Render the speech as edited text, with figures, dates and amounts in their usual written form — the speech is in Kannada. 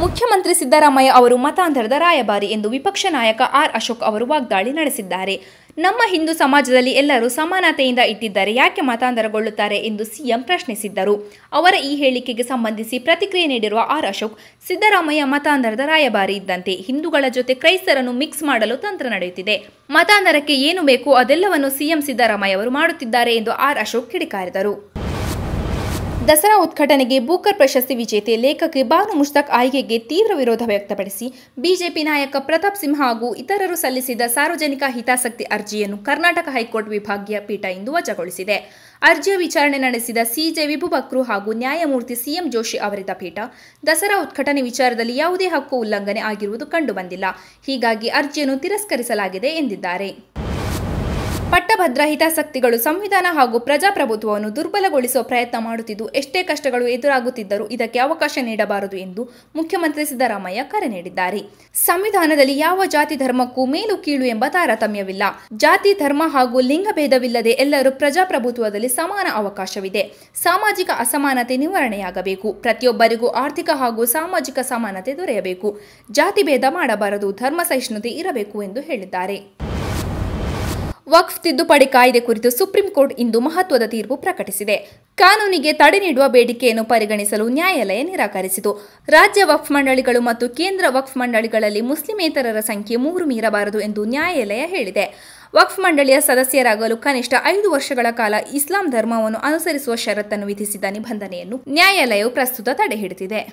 ಮುಖ್ಯಮಂತ್ರಿ ಸಿದ್ದರಾಮಯ್ಯ ಅವರು ಮತಾಂಧರದ ರಾಯಭಾರಿ ಎಂದು ವಿಪಕ್ಷ ನಾಯಕ ಆರ್ ಅಶೋಕ್ ಅವರು ವಾಗ್ದಾಳಿ ನಡೆಸಿದ್ದಾರೆ. ನಮ್ಮ ಹಿಂದೂ ಸಮಾಜದಲ್ಲಿ ಎಲ್ಲರೂ ಸಮಾನತೆಯಿಂದ ಇಟ್ಟಿದ್ದರೆ ಯಾಕೆ ಮತಾಂಧರಗೊಳ್ಳುತ್ತಾರೆ ಎಂದು ಸಿಎಂ ಪ್ರಶ್ನಿಸಿದ್ದರು. ಅವರ ಈ ಹೇಳಿಕೆಗೆ ಸಂಬಂಧಿಸಿ ಪ್ರತಿಕ್ರಿಯೆ ನೀಡಿರುವ ಆರ್ ಅಶೋಕ್, ಸಿದ್ದರಾಮಯ್ಯ ಮತಾಂಧರದ ರಾಯಭಾರಿ ಇದ್ದಂತೆ. ಹಿಂದೂಗಳ ಜೊತೆ ಕ್ರೈಸ್ತರನ್ನು ಮಿಕ್ಸ್ ಮಾಡಲು ತಂತ್ರ ನಡೆಯುತ್ತಿದೆ. ಮತಾಂಧರಕ್ಕೆ ಏನು ಬೇಕು ಅದೆಲ್ಲವನ್ನು ಸಿಎಂ ಸಿದ್ದರಾಮಯ್ಯ ಅವರು ಮಾಡುತ್ತಿದ್ದಾರೆ ಎಂದು ಆರ್ ಅಶೋಕ್ ಕಿಡಿಕಾರಿದರು. ದಸರಾ ಉದ್ಘಾಟನೆಗೆ ಬೂಕರ್ ಪ್ರಶಸ್ತಿ ವಿಜೇತೆ ಲೇಖಕಿ ಬಾನು ಮುಷ್ತಾಕ್ ಆಯ್ಕೆಗೆ ತೀವ್ರ ವಿರೋಧ ವ್ಯಕ್ತಪಡಿಸಿ ಬಿಜೆಪಿ ನಾಯಕ ಪ್ರತಾಪ್ ಸಿಂಹ ಹಾಗೂ ಇತರರು ಸಲ್ಲಿಸಿದ ಸಾರ್ವಜನಿಕ ಹಿತಾಸಕ್ತಿ ಅರ್ಜಿಯನ್ನು ಕರ್ನಾಟಕ ಹೈಕೋರ್ಟ್ ವಿಭಾಗೀಯ ಪೀಠ ಇಂದು ವಜಾಗೊಳಿಸಿದೆ. ಅರ್ಜಿಯ ವಿಚಾರಣೆ ನಡೆಸಿದ ಸಿಜೆ ವಿಭುಬಕ್ರು ಹಾಗೂ ನ್ಯಾಯಮೂರ್ತಿ ಸಿಎಂ ಜೋಶಿ ಅವರಿದ್ದ ಪೀಠ, ದಸರಾ ಉದ್ಘಾಟನೆ ವಿಚಾರದಲ್ಲಿ ಯಾವುದೇ ಹಕ್ಕು ಉಲ್ಲಂಘನೆ ಆಗಿರುವುದು ಕಂಡುಬಂದಿಲ್ಲ, ಹೀಗಾಗಿ ಅರ್ಜಿಯನ್ನು ತಿರಸ್ಕರಿಸಲಾಗಿದೆ ಎಂದಿದ್ದಾರೆ. ಪಟ್ಟಭದ್ರ ಹಿತಾಸಕ್ತಿಗಳು ಸಂವಿಧಾನ ಹಾಗೂ ಪ್ರಜಾಪ್ರಭುತ್ವವನ್ನು ದುರ್ಬಲಗೊಳಿಸುವ ಪ್ರಯತ್ನ ಮಾಡುತ್ತಿದ್ದು, ಎಷ್ಟೇ ಕಷ್ಟಗಳು ಎದುರಾಗುತ್ತಿದ್ದರೂ ಇದಕ್ಕೆ ಅವಕಾಶ ನೀಡಬಾರದು ಎಂದು ಮುಖ್ಯಮಂತ್ರಿ ಸಿದ್ದರಾಮಯ್ಯ ಕರೆ ನೀಡಿದ್ದಾರೆ. ಸಂವಿಧಾನದಲ್ಲಿ ಯಾವ ಜಾತಿ ಧರ್ಮಕ್ಕೂ ಮೇಲು ಕೀಳು ಎಂಬ ತಾರತಮ್ಯವಿಲ್ಲ. ಜಾತಿ ಧರ್ಮ ಹಾಗೂ ಲಿಂಗಭೇದವಿಲ್ಲದೆ ಎಲ್ಲರೂ ಪ್ರಜಾಪ್ರಭುತ್ವದಲ್ಲಿ ಸಮಾನ ಅವಕಾಶವಿದೆ. ಸಾಮಾಜಿಕ ಅಸಮಾನತೆ ನಿವಾರಣೆಯಾಗಬೇಕು. ಪ್ರತಿಯೊಬ್ಬರಿಗೂ ಆರ್ಥಿಕ ಹಾಗೂ ಸಾಮಾಜಿಕ ಸಮಾನತೆ ದೊರೆಯಬೇಕು. ಜಾತಿ ಭೇದ ಮಾಡಬಾರದು. ಧರ್ಮ ಸಹಿಷ್ಣುತೆ ಇರಬೇಕು ಎಂದು ಹೇಳಿದ್ದಾರೆ. ವಕ್ಫ್ ತಿದ್ದುಪಡಿ ಕಾಯ್ದೆ ಕುರಿತು ಸುಪ್ರೀಂ ಕೋರ್ಟ್ ಇಂದು ಮಹತ್ವದ ತೀರ್ಪು ಪ್ರಕಟಿಸಿದೆ. ಕಾನೂನಿಗೆ ತಡೆ ನೀಡುವ ಬೇಡಿಕೆಯನ್ನು ಪರಿಗಣಿಸಲು ನ್ಯಾಯಾಲಯ ನಿರಾಕರಿಸಿತು. ರಾಜ್ಯ ವಕ್ಫ್ ಮಂಡಳಿಗಳು ಮತ್ತು ಕೇಂದ್ರ ವಕ್ಫ್ ಮಂಡಳಿಗಳಲ್ಲಿ ಮುಸ್ಲಿಮೇತರರ ಸಂಖ್ಯೆ 3 ಮೀರಬಾರದು ಎಂದು ನ್ಯಾಯಾಲಯ ಹೇಳಿದೆ. ವಕ್ಫ್ ಮಂಡಳಿಯ ಸದಸ್ಯರಾಗಲು ಕನಿಷ್ಠ 5 ವರ್ಷಗಳ ಕಾಲ ಇಸ್ಲಾಂ ಧರ್ಮವನ್ನು ಅನುಸರಿಸುವ ಷರತ್ತನ್ನು ವಿಧಿಸಿದ ನಿಬಂಧನೆಯನ್ನು ನ್ಯಾಯಾಲಯವು ಪ್ರಸ್ತುತ ತಡೆಹಿಡಿದಿದೆ.